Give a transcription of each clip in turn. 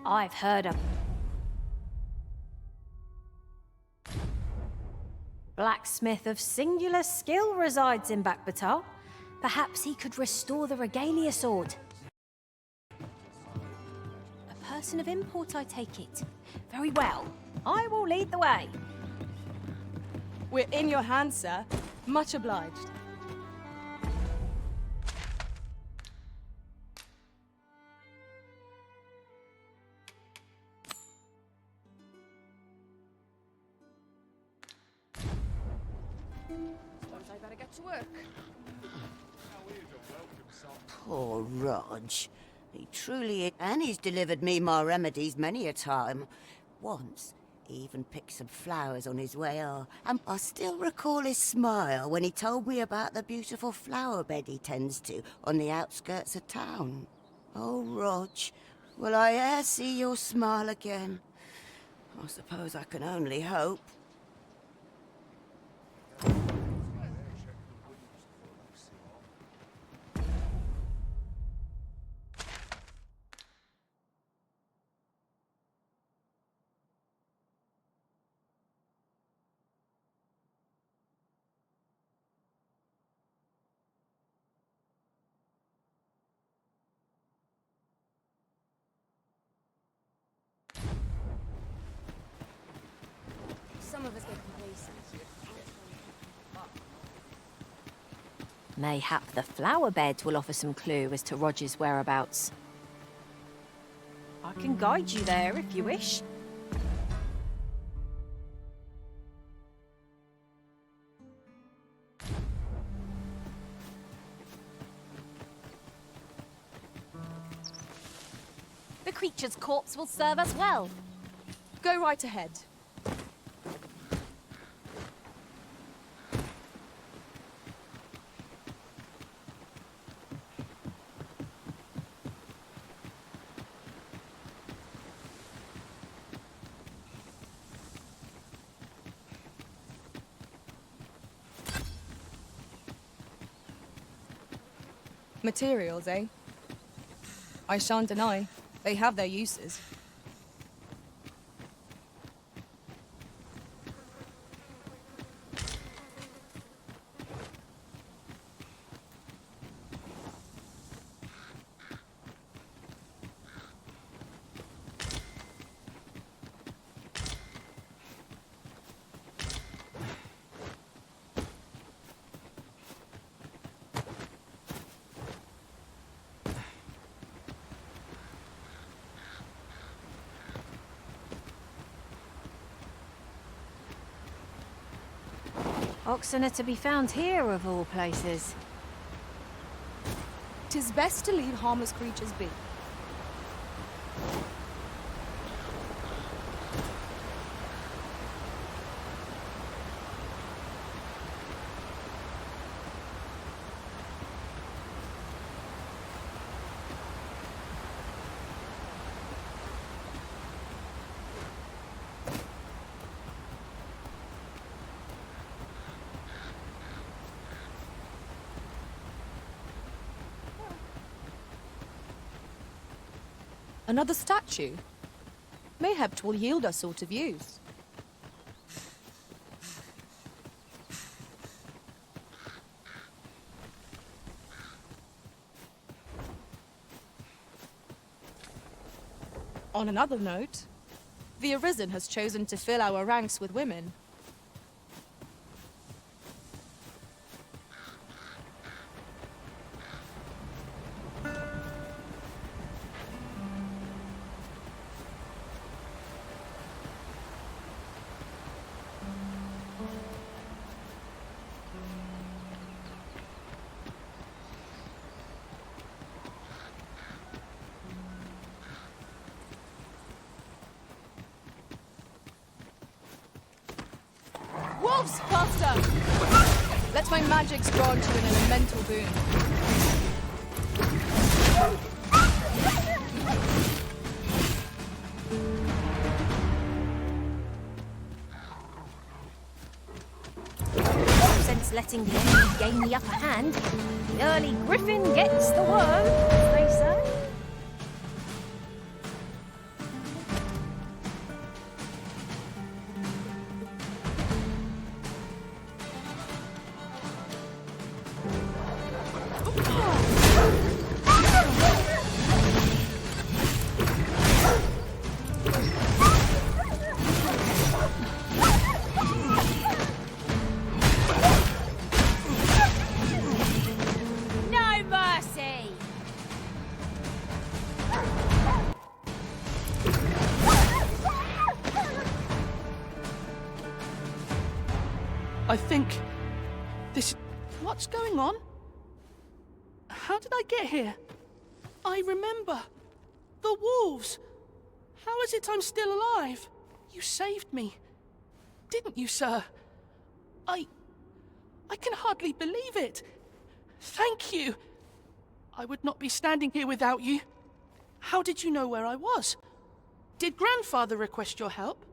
I've heard of blacksmith of singular skill resides in Bakbatar. Perhaps he could restore the regalia sword. A person of import, I take it. Very well. I will lead the way. We're in your hands, sir. Much obliged. Suppose I better get to work. Poor Rog. He truly is, and he's delivered me my remedies many a time. Once, he even picked some flowers on his way on, and I still recall his smile when he told me about the beautiful flower bed he tends to on the outskirts of town. Oh, Rog, will I e'er see your smile again? I suppose I can only hope. Some of us get complacent. Mayhap the flower bed will offer some clue as to Roger's whereabouts. I can guide you there if you wish. The creature's corpse will serve us well. Go right ahead. Materials, eh? I shan't deny. They have their uses. Oxen are to be found here, of all places. 'Tis best to leave harmless creatures be. Another statue? Mayhap 'twill yield us sort of use. On another note, the Arisen has chosen to fill our ranks with women. Wolves, faster! Let my magics grant you an elemental boon. No sense letting the enemy gain the upper hand. The early griffin gets the worm, as they say. I think this... What's going on? How did I get here? I remember. The wolves. How is it I'm still alive? You saved me. Didn't you, sir? I can hardly believe it. Thank you. I would not be standing here without you. How did you know where I was? Did Grandfather request your help?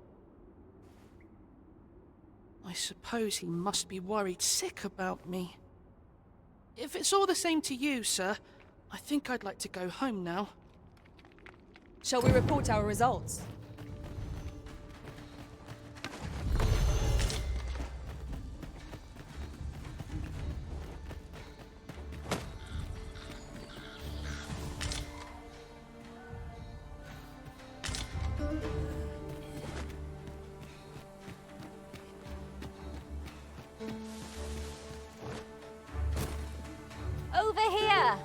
I suppose he must be worried sick about me. If it's all the same to you, sir, I think I'd like to go home now. Shall we report our results? Over here!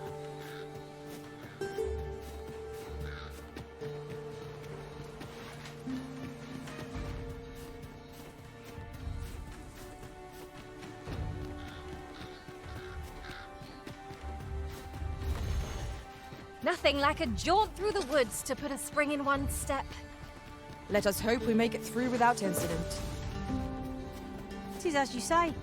Nothing like a jaunt through the woods to put a spring in one's step. Let us hope we make it through without incident. 'Tis as you say.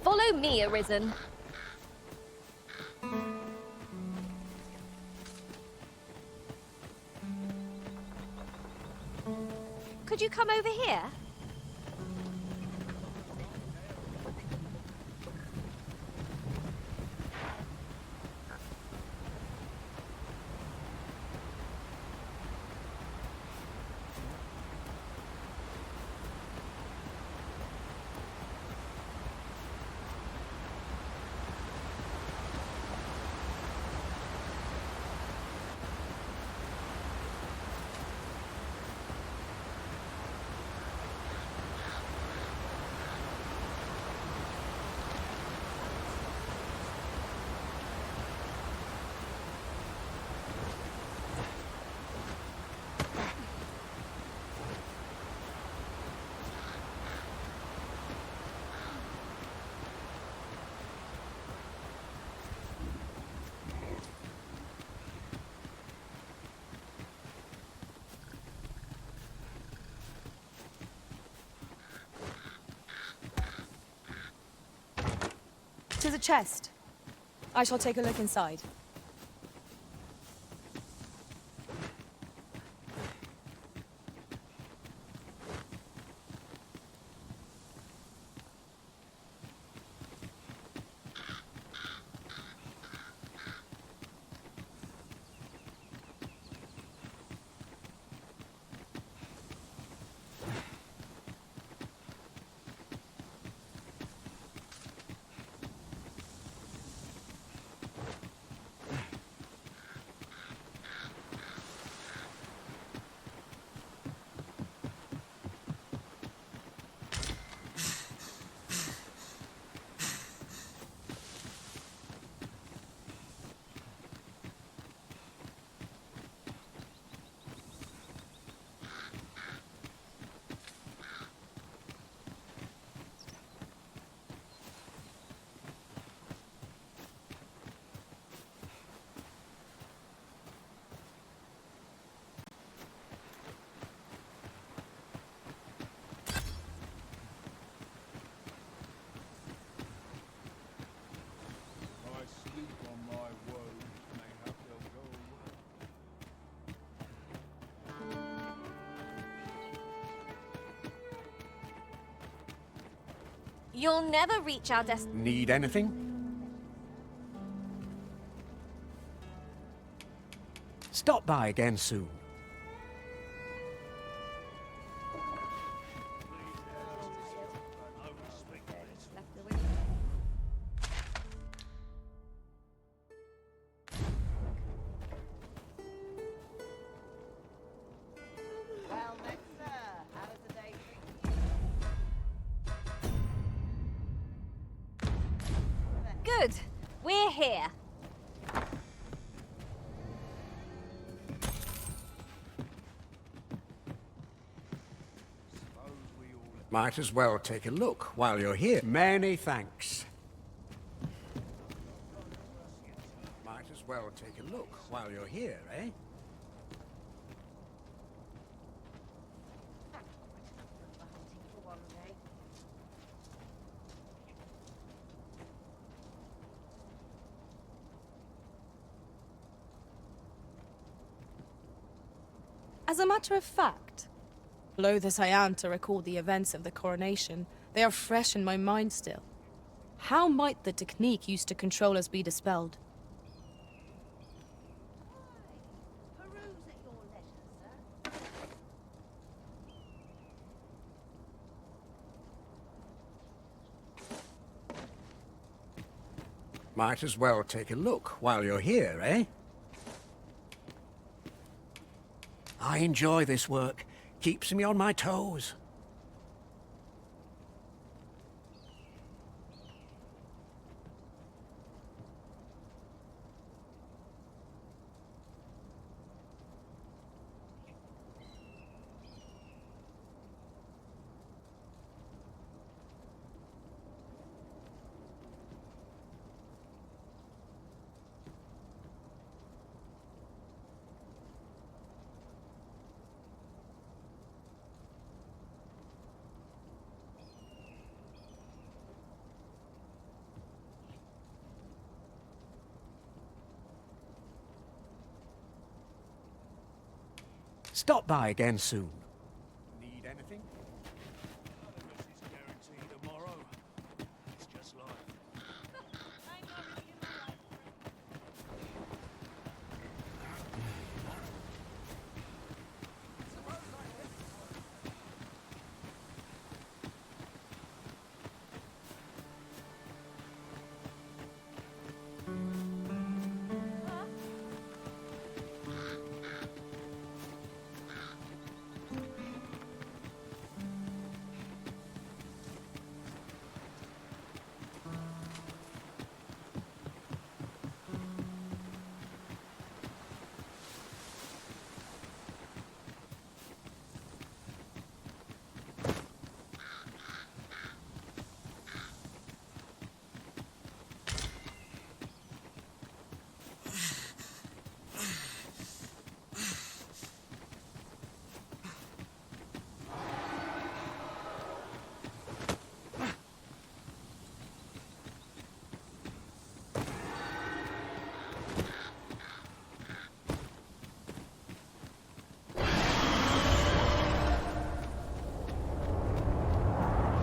Follow me, Arisen. Could you come over here? To the chest. I shall take a look inside. You'll never reach our destination. Need anything? Stop by again soon. here. Might as well take a look while you're here. Many thanks. Might as well take a look while you're here, eh? As a matter of fact, loath as I am to recall the events of the coronation, they are fresh in my mind still. How might the technique used to control us be dispelled? Might as well take a look while you're here, eh? I enjoy this work. Keeps me on my toes. Stop by again soon. Need anything?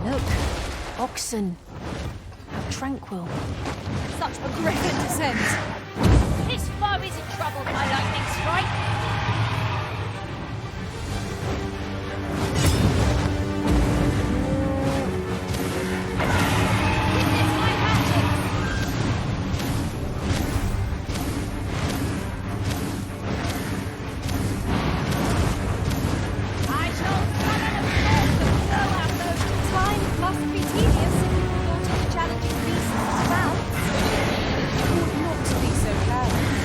Look, oxen. How tranquil. Such progressive descent! This foe is in trouble by lightning strike. Witness my magic. I shall summon a force to blow out those. Time must be tedious if you thought of challenging beasts to bounce. Ought not to be so careless.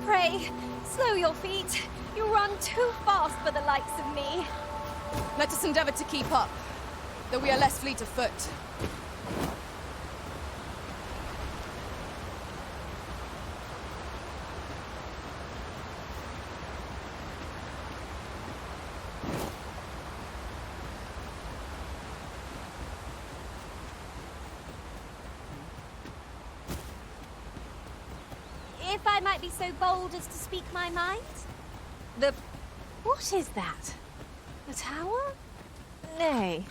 Pray, slow your feet. You run too fast for the likes of me. Let us endeavor to keep up, though we are less fleet of foot. If I might be so bold as to speak my mind? What is that? A tower? Nay.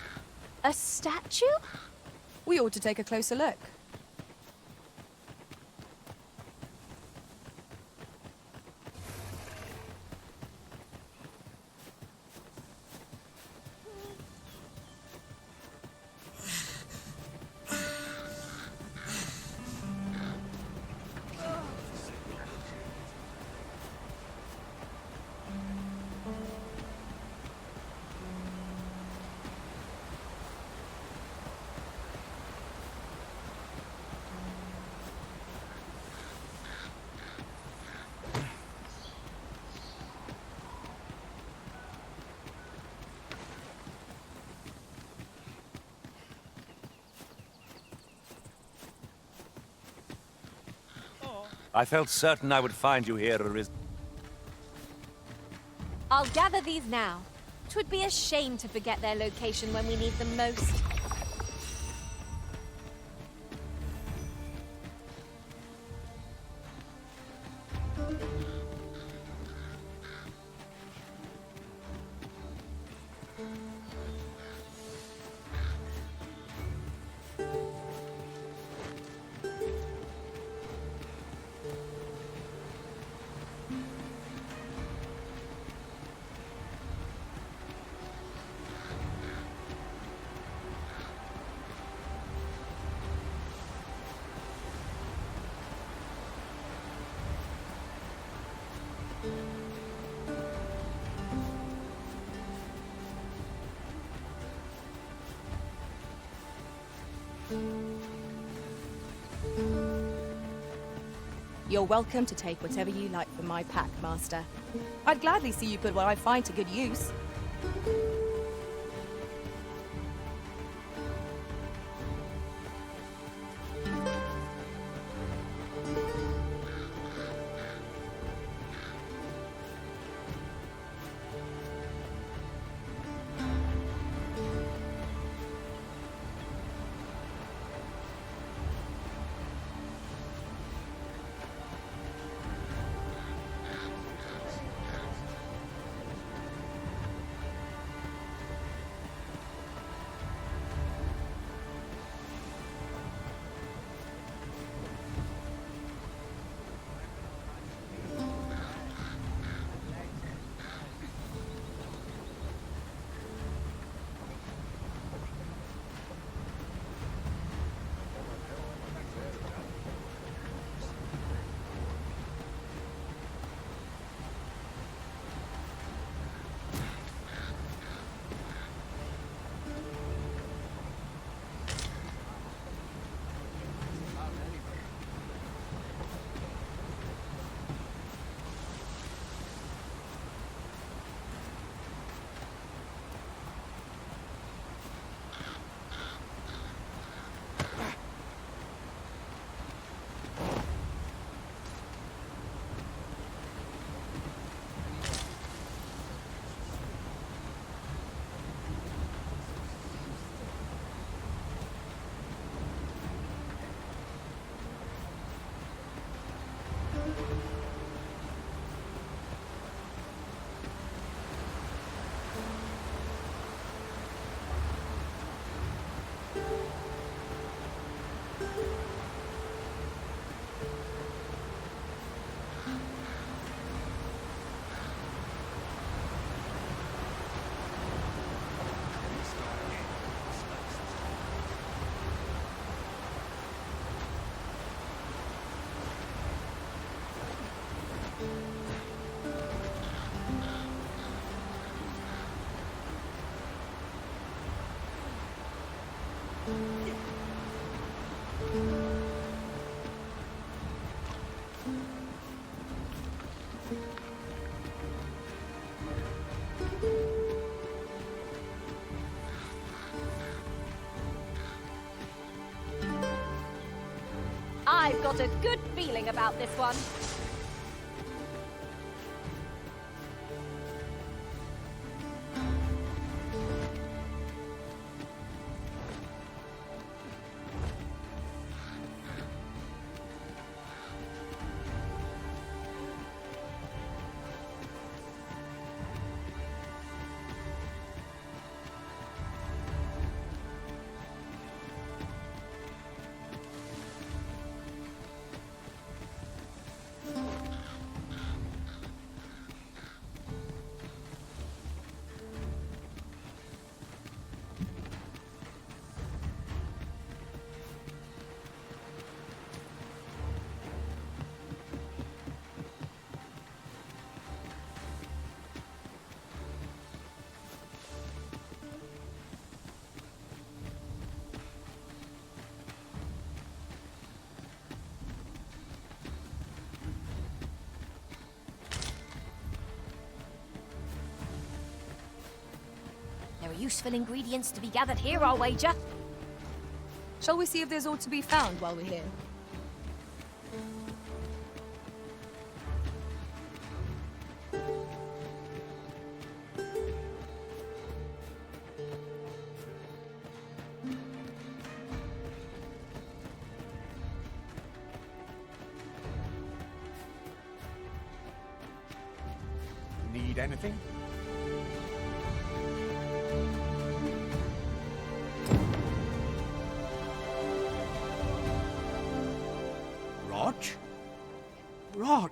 A statue? We ought to take a closer look. I felt certain I would find you here, I'll gather these now. 'Twould be a shame to forget their location when we need them most. You're welcome to take whatever you like from my pack, Master. I'd gladly see you put what I find to good use. got a good feeling about this one. There are useful ingredients to be gathered here, I'll wager. Shall we see if there's aught to be found while we're here? Need anything? Rog? Rog,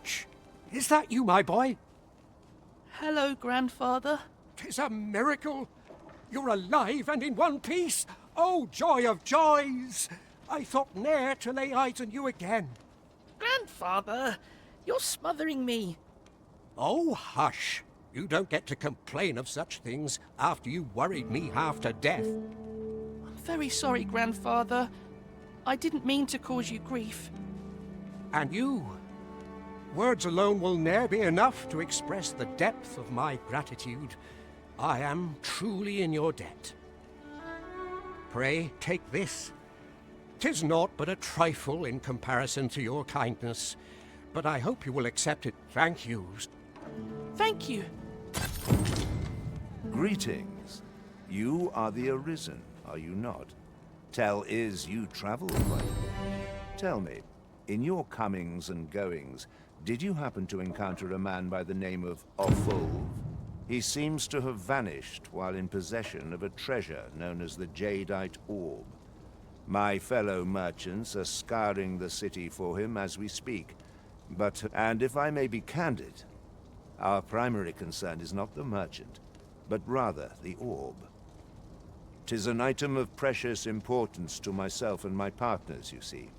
is that you, my boy? Hello, Grandfather. 'Tis a miracle. You're alive and in one piece. Oh, joy of joys! I thought ne'er to lay eyes on you again. Grandfather, you're smothering me. Oh, hush. You don't get to complain of such things after you worried me half to death. I'm very sorry, Grandfather. I didn't mean to cause you grief. And you? Words alone will ne'er be enough to express the depth of my gratitude. I am truly in your debt. Pray, take this. 'Tis naught but a trifle in comparison to your kindness, but I hope you will accept it. Thank you. Thank you. Greetings. You are the Arisen, are you not? Tell is you travel quite a bit. Tell me, in your comings and goings, did you happen to encounter a man by the name of Offulv? He seems to have vanished while in possession of a treasure known as the Jadeite Orb. My fellow merchants are scouring the city for him as we speak. And if I may be candid, our primary concern is not the merchant, but rather the orb. 'Tis an item of precious importance to myself and my partners, you see.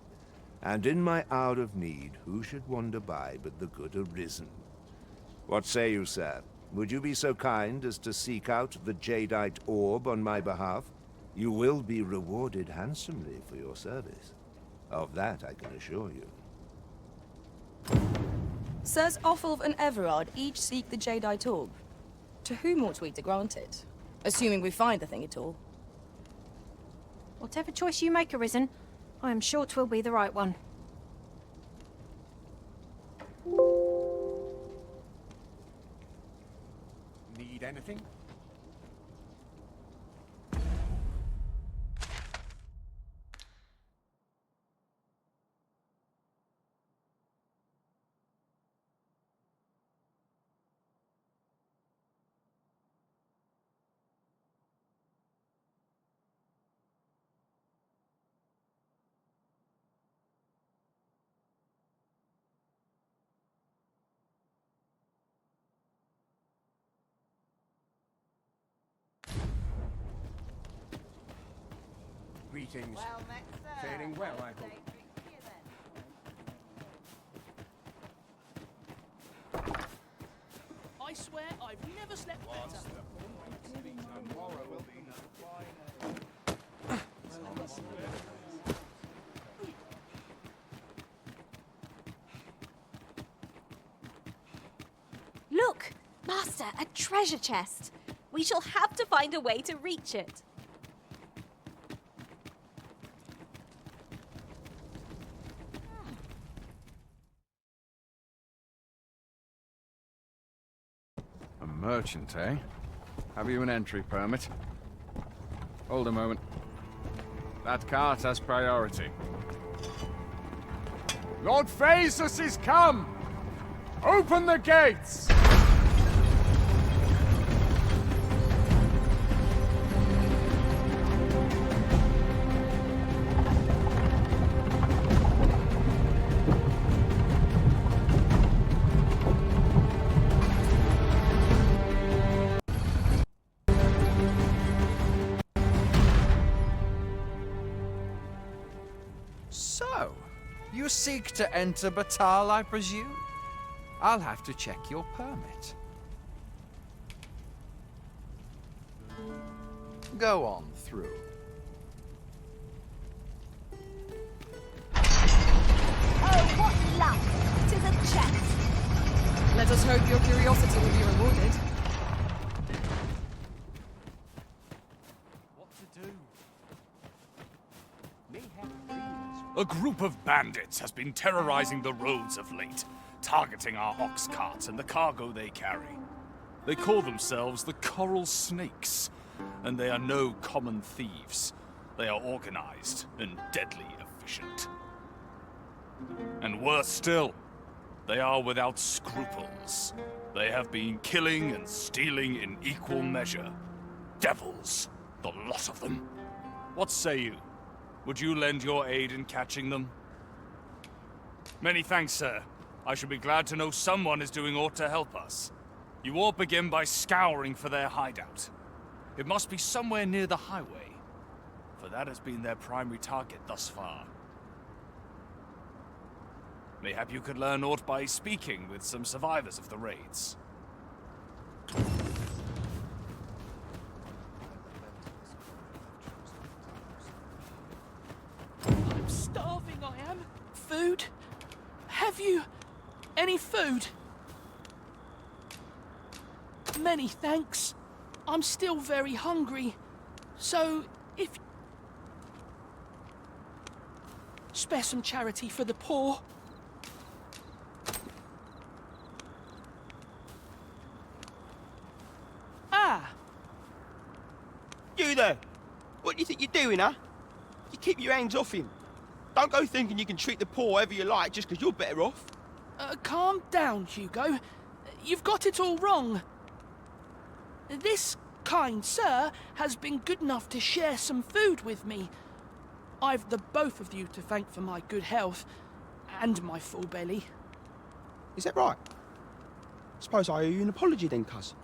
And in my hour of need, who should wander by but the good Arisen? What say you, sir? Would you be so kind as to seek out the Jadeite Orb on my behalf? You will be rewarded handsomely for your service. Of that I can assure you. Sirs Offulv and Everard each seek the Jadeite Orb. To whom ought we to grant it? Assuming we find the thing at all. Whatever choice you make, Arisen, I am sure 'twill be the right one. Need anything? Greetings. Faring well, I hope. I swear I've never slept better. Look! Master, a treasure chest. We shall have to find a way to reach it. Merchant, eh? Have you an entry permit? Hold a moment. That cart has priority. Lord Phaesus is come! Open the gates! So, you seek to enter Batal, I presume? I'll have to check your permit. Go on through. Oh, what luck! 'Tis a chest. Let us hope your curiosity will be rewarded. What to do? A group of bandits has been terrorizing the roads of late, targeting our ox carts and the cargo they carry. They call themselves the Coral Snakes, and they are no common thieves. They are organized and deadly efficient. And worse still, they are without scruples. They have been killing and stealing in equal measure. Devils, the lot of them. What say you? Would you lend your aid in catching them? Many thanks, sir. I should be glad to know someone is doing aught to help us. You all begin by scouring for their hideout. It must be somewhere near the highway, for that has been their primary target thus far. Mayhap you could learn aught by speaking with some survivors of the raids. I'm starving, I am. Food? Have you any food? Many thanks. I'm still very hungry. So, if... spare some charity for the poor. Ah! You there! What do you think you're doing, huh? You keep your hands off him. Don't go thinking you can treat the poor however you like just because you're better off. Calm down, Hugo. You've got it all wrong. This kind sir has been good enough to share some food with me. I've the both of you to thank for my good health and my full belly. Is that right? Suppose I owe you an apology then, cuz.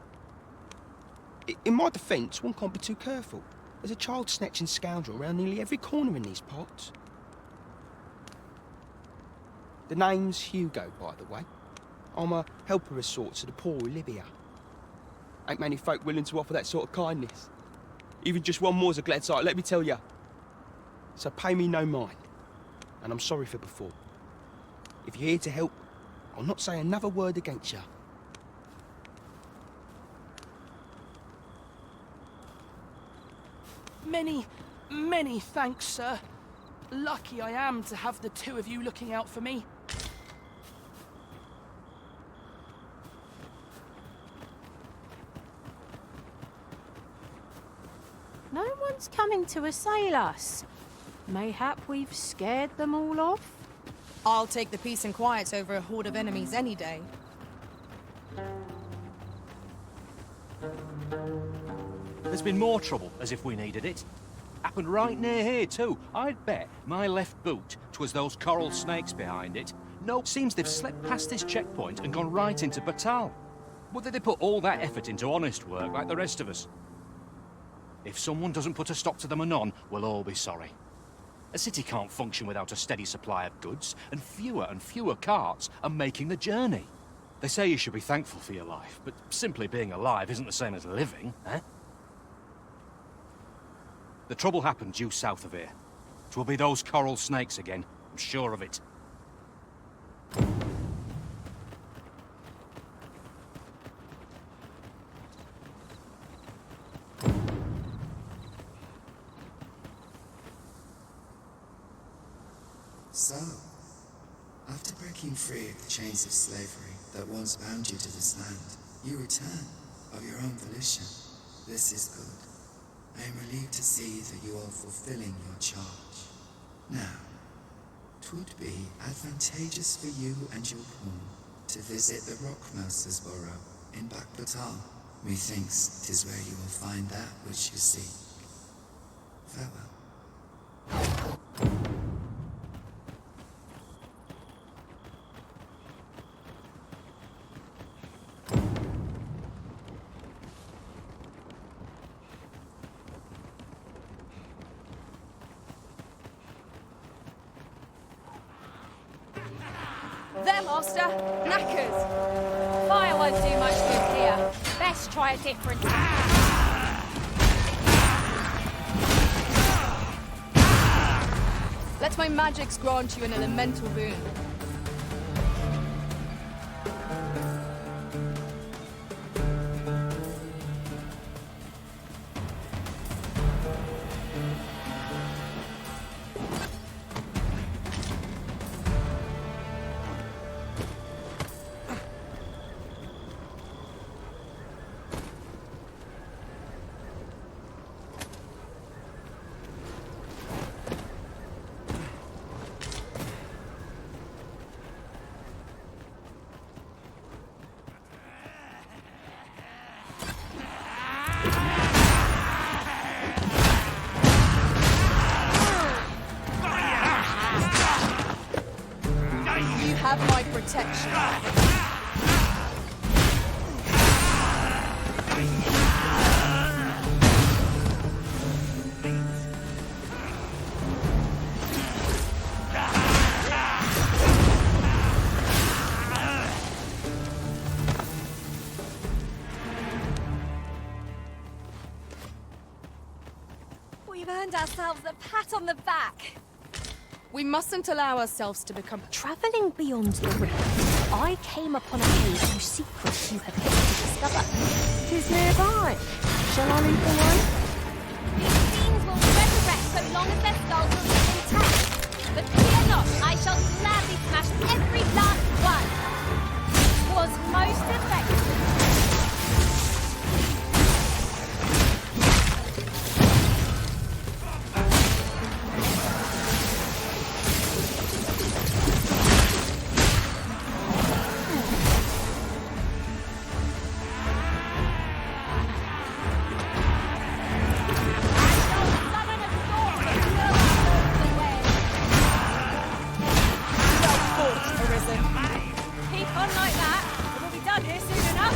In my defence, one can't be too careful. There's a child-snatching scoundrel around nearly every corner in these parts. The name's Hugo, by the way. I'm a helper of sorts to the poor in Libya. Ain't many folk willing to offer that sort of kindness. Even just one more's a glad sight, let me tell ya. So pay me no mind. And I'm sorry for before. If you're here to help, I'll not say another word against ya. Many thanks, sir. Lucky I am to have the two of you looking out for me. No one's coming to assail us. Mayhap we've scared them all off? I'll take the peace and quiet over a horde of enemies any day. There's been more trouble, as if we needed it. Happened right near here, too. I'd bet my left boot 'twas those coral snakes behind it. No, seems they've slipped past this checkpoint and gone right into Batal. Whether they put all that effort into honest work like the rest of us. If someone doesn't put a stop to them anon, we'll all be sorry. A city can't function without a steady supply of goods, and fewer carts are making the journey. They say you should be thankful for your life, but simply being alive isn't the same as living, eh? The trouble happened due south of here. 'Twill be those coral snakes again, I'm sure of it. So, after breaking free of the chains of slavery that once bound you to this land, you return. of your own volition. This is good. I am relieved to see that you are fulfilling your charge. Now, 'twould be advantageous for you and your pawn to visit the Rockmouser's burrow in Backbatal. Methinks 'tis where you will find that which you seek. Farewell. There, Master! Knackers! Fire won't do much good here. Best try a different Let my magics grant you an elemental boon. You have my protection. We've earned ourselves a pat on the back. We mustn't allow ourselves to become... Travelling beyond the rift, I came upon a cave whose secrets you have yet to discover. 'Tis nearby. Shall I lead the way? These fiends will resurrect so long as their skulls will be intact. But fear not, I shall gladly smash every last one. Was most effective. Keep on like that, and we'll be done here soon enough.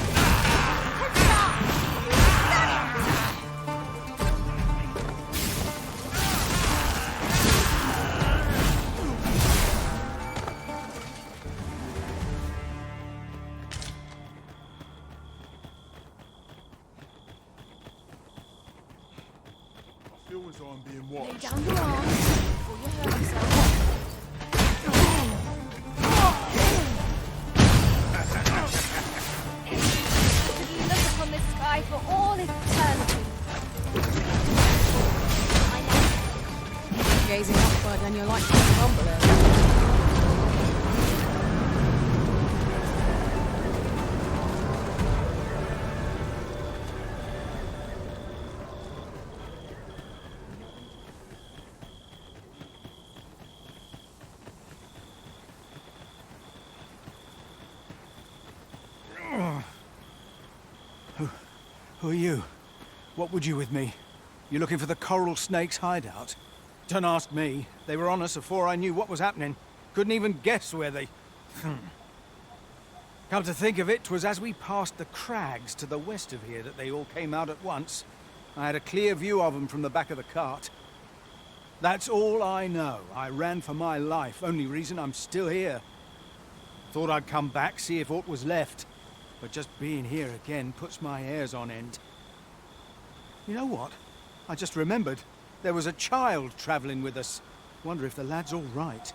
I feel as though I'm being watched. Lay down your arms before you hurt yourself. Look upon the sky for all eternity. Gazing upward and you're like to crumble it. Who are you? What would you with me? You looking for the coral snake's hideout? Don't ask me. They were on us before I knew what was happening. Couldn't even guess where they... Come to think of it, 'twas as we passed the crags to the west of here that they all came out at once. I had a clear view of them from the back of the cart. That's all I know. I ran for my life. Only reason I'm still here. Thought I'd come back, see if aught was left. But just being here again puts my hairs on end. You know what? I just remembered. There was a child travelling with us. Wonder if the lad's all right.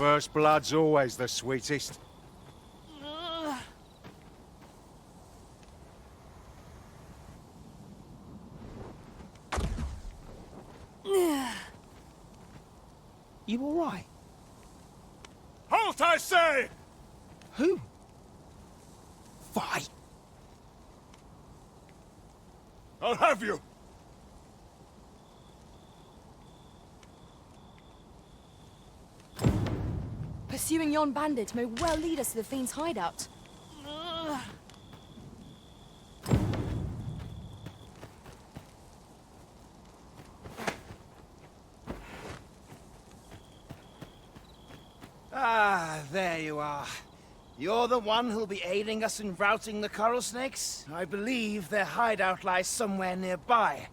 First blood's always the sweetest. You all right? Halt, I say! Who? Fight! I'll have you! Pursuing yon bandit may well lead us to the Fiend's hideout. Ah, there you are. You're the one who'll be aiding us in routing the coral snakes? I believe their hideout lies somewhere nearby,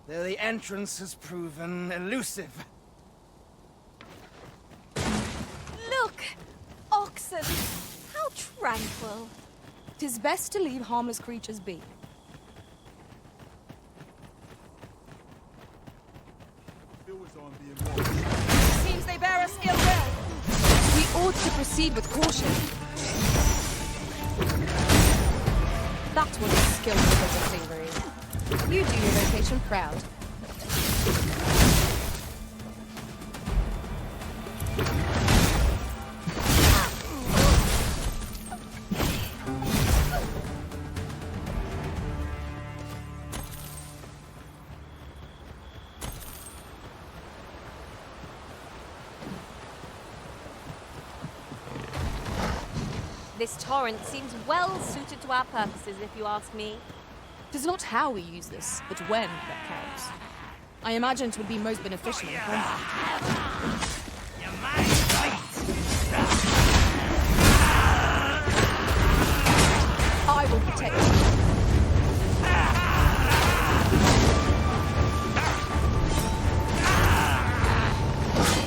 though the entrance has proven elusive. Look! Oxen! How tranquil. 'Tis best to leave harmless creatures be. Seems they bear us ill will. We ought to proceed with caution. That was a skillful bit of thievery. You do your vocation proud. This torrent seems well suited to our purposes, if you ask me. Tis not how we use this, but when that counts. I imagine it would be most beneficial in combat. I will protect you.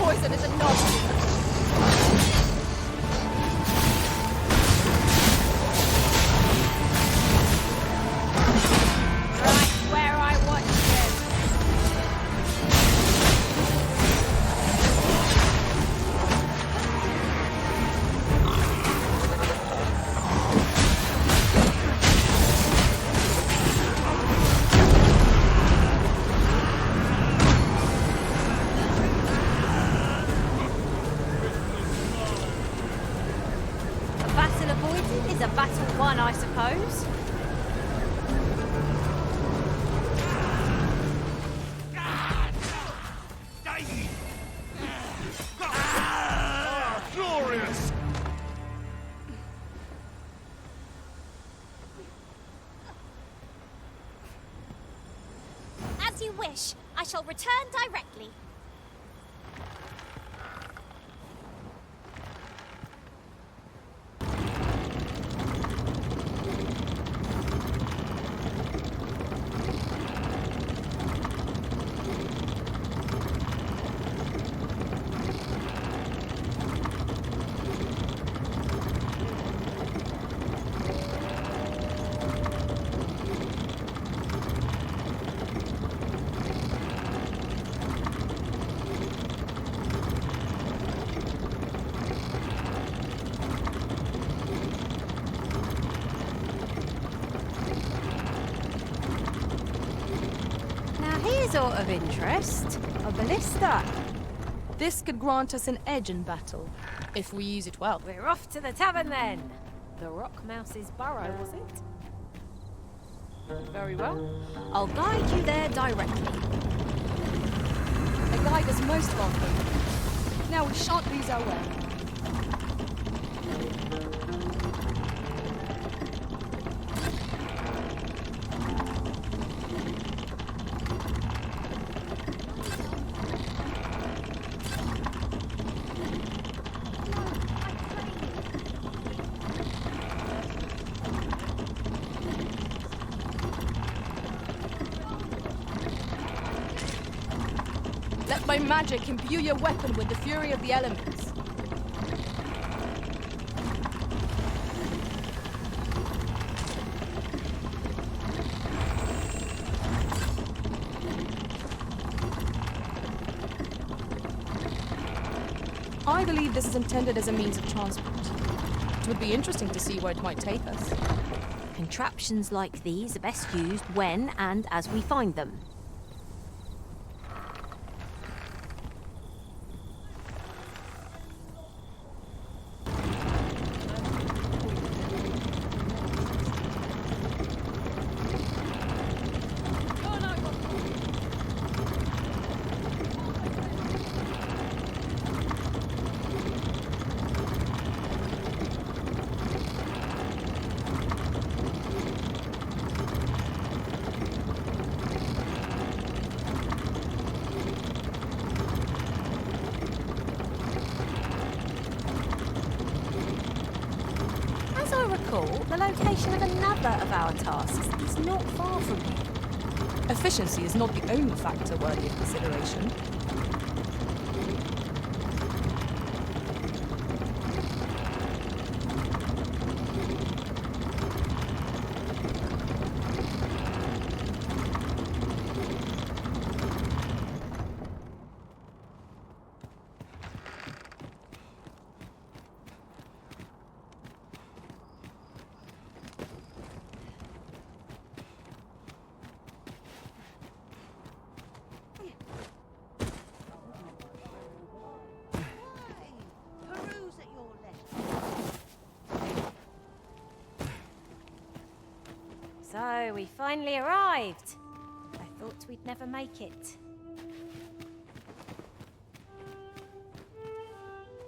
Poison is a novelty. I suppose. Glorious! As you wish. I shall return directly. Sort of interest. A ballista. This could grant us an edge in battle, if we use it well. We're off to the tavern then. The Rock Mouse's burrow, was it? Very well. I'll guide you there directly. A guide is most welcome. Now we shan't lose our way. Let my magic imbue your weapon with the fury of the elements. I I believe this is intended as a means of transport. It would be interesting to see where it might take us. Contraptions like these are best used when and as we find them. The location of another of our tasks is not far from here. Efficiency is not the only factor worthy of consideration. So, we finally arrived. I thought we'd never make it.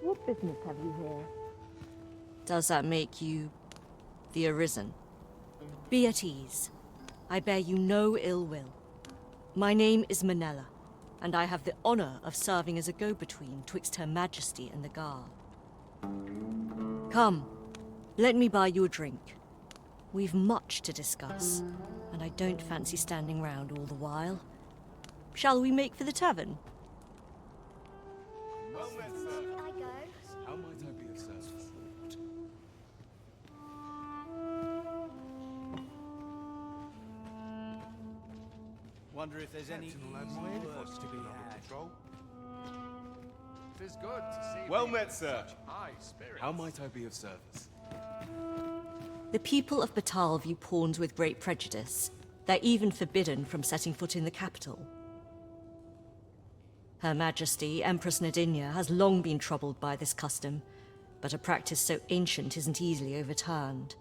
What business have you here? Does that make you the Arisen? Be at ease. I bear you no ill will. My name is Manella, and I have the honor of serving as a go-between twixt Her Majesty and the Guard. Come, let me buy you a drink. We've much to discuss, and I don't fancy standing round all the while. Shall we make for the tavern? Well met, sir. I go. How might I be of service? Wonder if there's any work to be had. Tis good to see Well thee met, with sir. such high spirits. How might I be of service? The people of Batal view pawns with great prejudice. They're even forbidden from setting foot in the capital. Her Majesty, Empress Nadinia, has long been troubled by this custom, but a practice so ancient isn't easily overturned.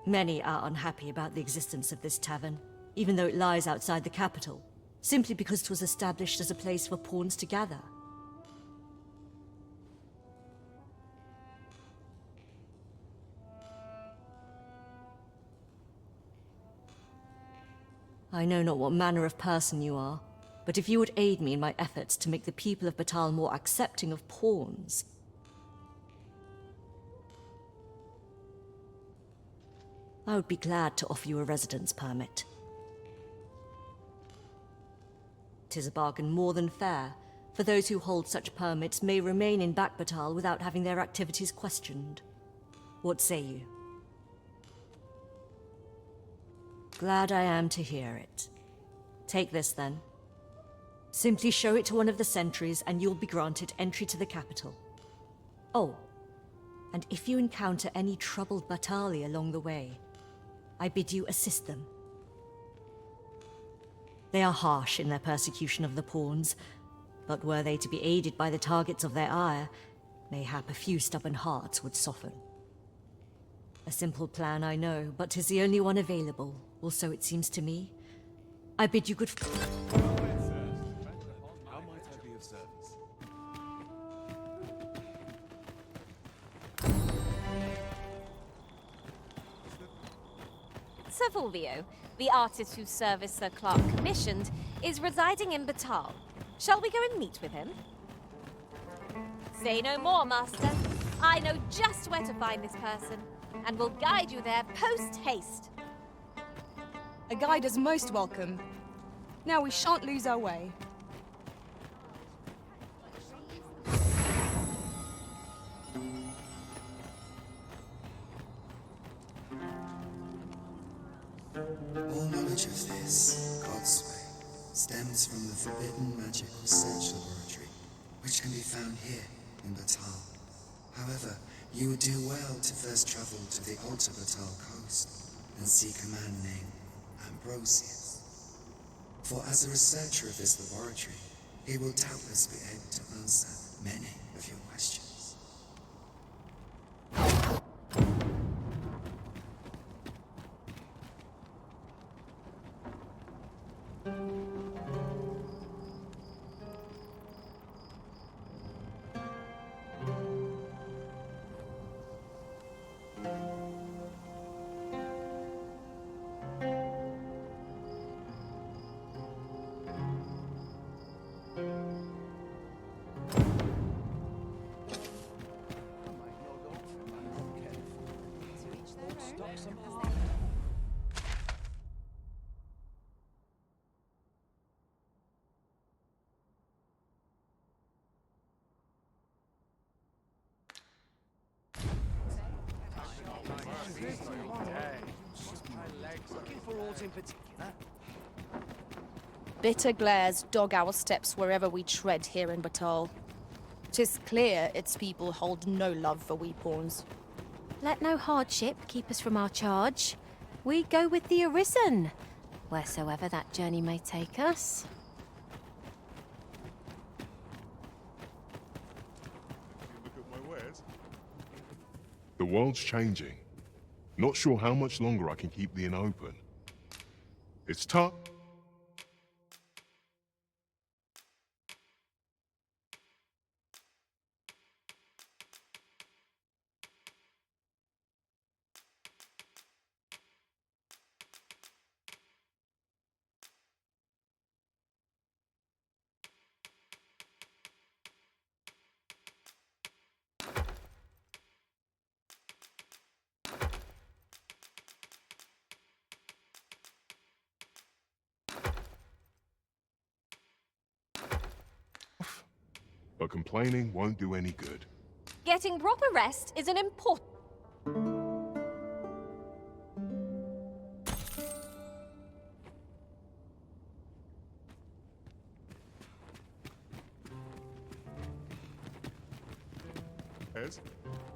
Many are unhappy about the existence of this tavern, even though it lies outside the capital, simply because it was established as a place for pawns to gather. I know not what manner of person you are, but if you would aid me in my efforts to make the people of Batal more accepting of pawns, I would be glad to offer you a residence permit. 'Tis a bargain more than fair, for those who hold such permits may remain in Back Batal without having their activities questioned. What say you? Glad I am to hear it. Take this, then. Simply show it to one of the sentries, and you'll be granted entry to the capital. Oh, and if you encounter any troubled Batali along the way, I bid you assist them. They are harsh in their persecution of the pawns, but were they to be aided by the targets of their ire, mayhap a few stubborn hearts would soften. A simple plan, I know, but 'tis the only one available, or so it seems to me. I bid you good How might I be of service? Sir Fulvio, the artist whose service Sir Clark commissioned, is residing in Batal. Shall we go and meet with him? Say no more, Master. I know just where to find this person, and will guide you there post-haste. A guide is most welcome. Now we shan't lose our way. All knowledge of this, God's way, stems from the forbidden magic research laboratory which can be found here in Batal. However, you would do well to first travel to the Alta Batal coast and seek a man named Ambrosius. For as a researcher of this laboratory, he will doubtless be able to answer many of your questions. Bitter glares dog our steps wherever we tread here in Batal. 'Tis clear its people hold no love for we pawns. Let no hardship keep us from our charge. We go with the Arisen, wheresoever that journey may take us. The world's changing. Not sure how much longer I can keep the inn open. It's tough. But complaining won't do any good. Getting proper rest is an important...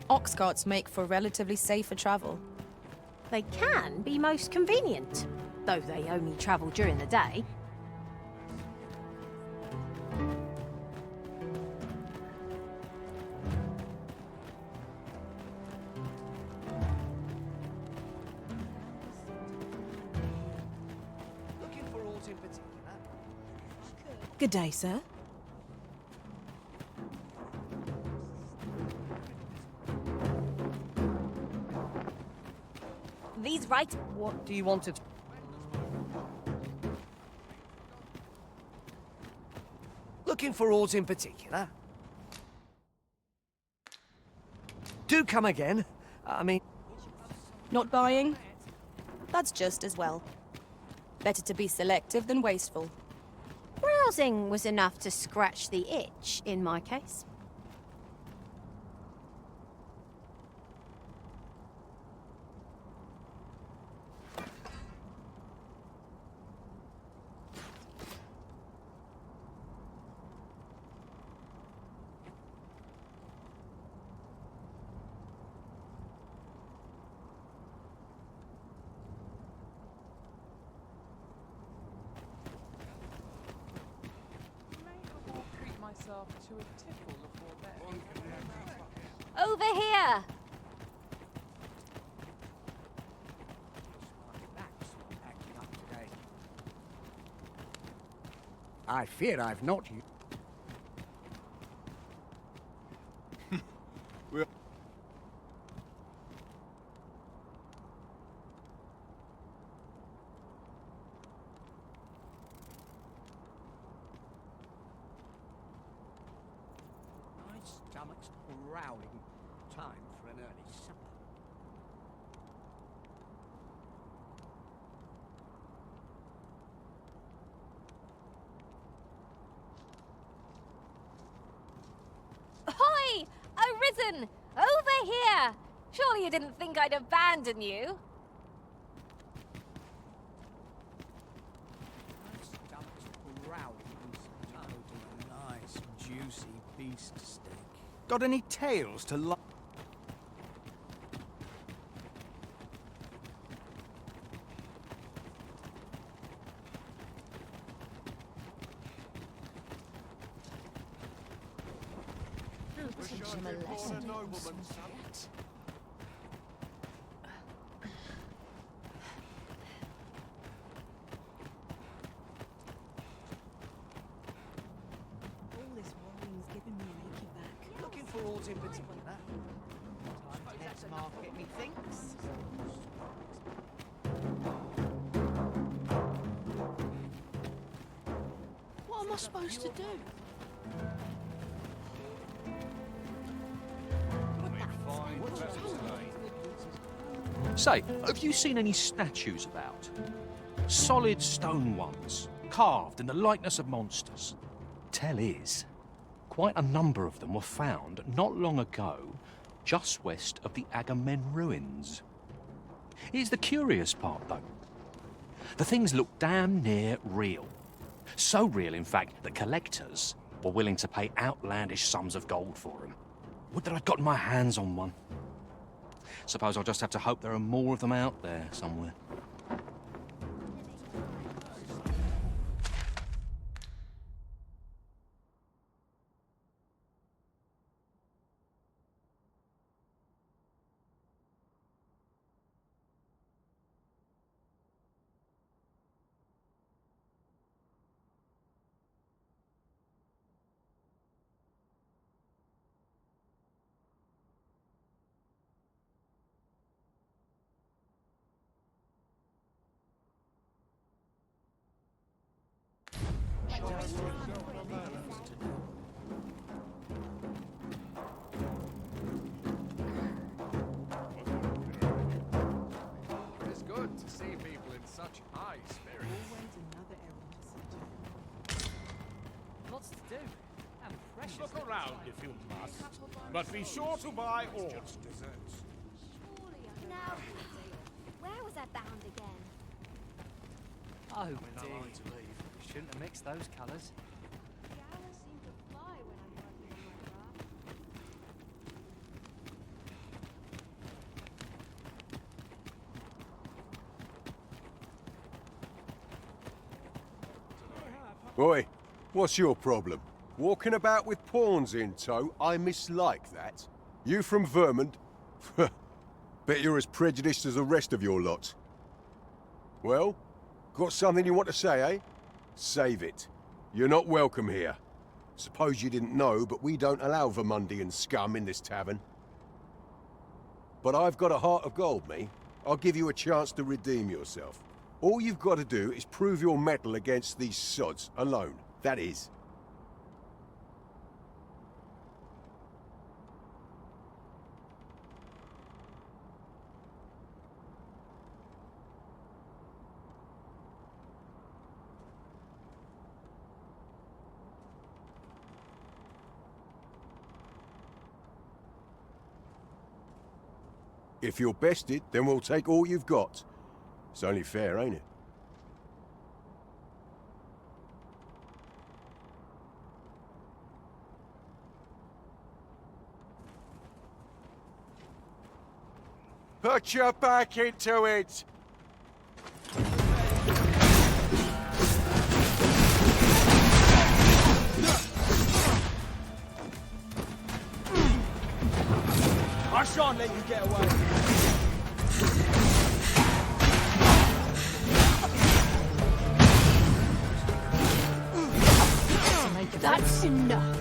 Ox carts make for relatively safer travel. They can be most convenient, though they only travel during the day. Good day, sir. These right... What do you want to... Looking for aught in particular? Do come again. I mean... Not buying? That's just as well. Better to be selective than wasteful. Browsing was enough to scratch the itch, in my case. Over here! I fear I've not... My stomach's growling. Time for an early supper. Ahoy! Arisen! Over here! Surely you didn't think I'd abandon you? My stomach's growling. Time for a nice, juicy beast steak. Got any tales to lie? Teach him a lesson. All this worrying's giving me an achy back. Looking for all in particular. Next market, methinks. What am I supposed to do? Say, have you seen any statues about? Solid stone ones, carved in the likeness of monsters. Tell is, quite a number of them were found not long ago, just west of the Agamemnon ruins. Here's the curious part, though. The things look damn near real. So real, in fact, that collectors were willing to pay outlandish sums of gold for them. Would that I'd gotten my hands on one. Suppose I'll just have to hope there are more of them out there somewhere. It's good to see people in such high spirits. Always another errand to settle. Lots to do. And precious. Look around if you must, but be sure to buy all. Now, where was I bound again? Oh, dear. Shouldn't have mixed those colours. The hours seem to fly when I'm working on my craft. Boy, what's your problem? Walking about with pawns in tow? I mislike that. You from Vermont? Bet you're as prejudiced as the rest of your lot. Well, got something you want to say, eh? Save it. You're not welcome here. Suppose you didn't know, but we don't allow Vermundian scum in this tavern. But I've got a heart of gold, me. I'll give you a chance to redeem yourself. All you've got to do is prove your mettle against these sods, alone. That is. If you're bested, then we'll take all you've got. It's only fair, ain't it? Put your back into it! I shan't let you get away. That's enough.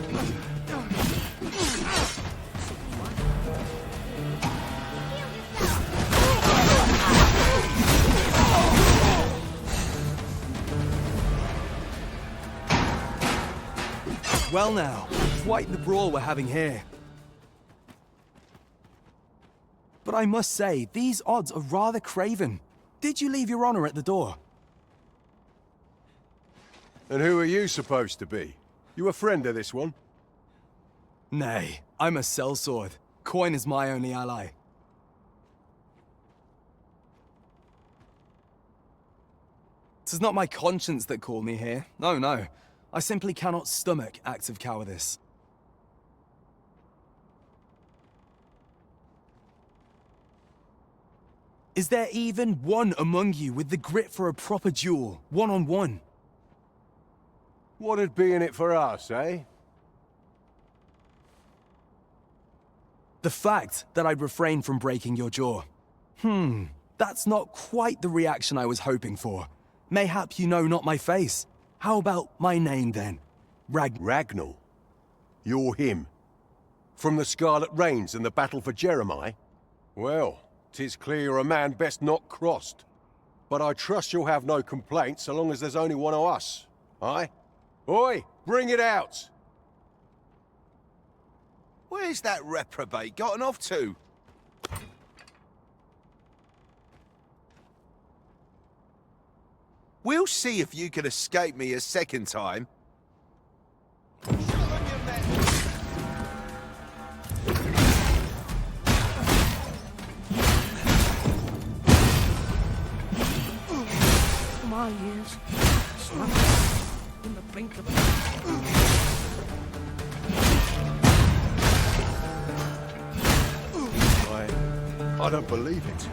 Well now, quite the brawl we're having here. But I must say, these odds are rather craven. Did you leave your honor at the door? And who are you supposed to be? You a friend of this one? Nay, I'm a sellsword. Coin is my only ally. Tis not my conscience that called me here. No, no. I simply cannot stomach acts of cowardice. Is there even one among you with the grit for a proper duel, one-on-one? What'd be in it for us, eh? The fact that I'd refrain from breaking your jaw. That's not quite the reaction I was hoping for. Mayhap you know not my face. How about my name, then? Ragnar? You're him? From the Scarlet Rains and the battle for Jeremiah? Well, 'tis clear you're a man best not crossed. But I trust you'll have no complaints so long as there's only one of us, aye? Oi, bring it out! Where's that reprobate gotten off to? We'll see if you can escape me a second time. My ears. In the blink of I don't believe it.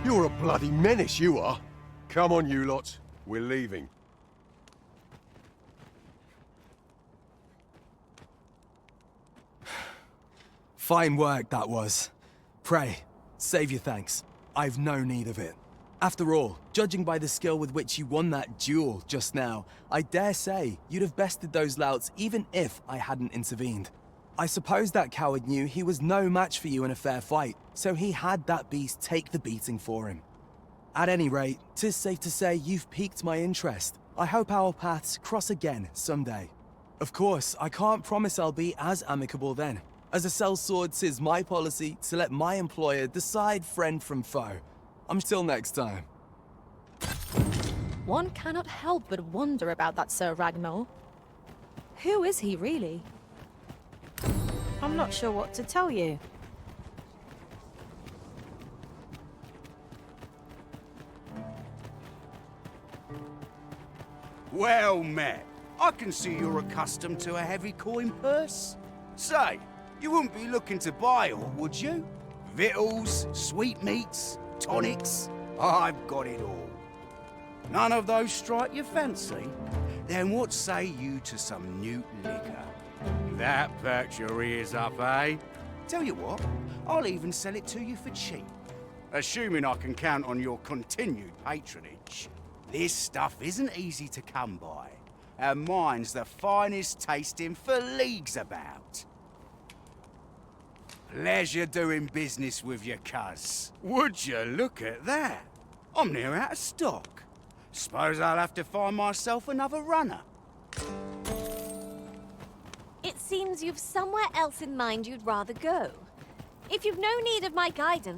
You're a bloody menace, you are. Come on, you lot. We're leaving. Fine work, that was. Pray, save your thanks. I've no need of it. After all, judging by the skill with which you won that duel just now, I dare say you'd have bested those louts even if I hadn't intervened. I suppose that coward knew he was no match for you in a fair fight, so he had that beast take the beating for him. At any rate, 'tis safe to say you've piqued my interest. I hope our paths cross again someday. Of course, I can't promise I'll be as amicable then. As a sellsword, 'tis my policy to let my employer decide friend from foe. Till next time. One cannot help but wonder about that Sir Ragnar. Who is he really? I'm not sure what to tell you. Well met. I can see you're accustomed to a heavy coin purse. Say, you wouldn't be looking to buy all, would you? Victuals, sweetmeats, tonics. I've got it all. None of those strike your fancy? Then what say you to some new liquor? That perks your ears up, eh? Tell you what, I'll even sell it to you for cheap. Assuming I can count on your continued patronage. This stuff isn't easy to come by, and mine's the finest tasting for leagues about. Pleasure doing business with you, cuz. Would you look at that? I'm near out of stock. Suppose I'll have to find myself another runner. It seems you've somewhere else in mind you'd rather go. If you've no need of my guidance,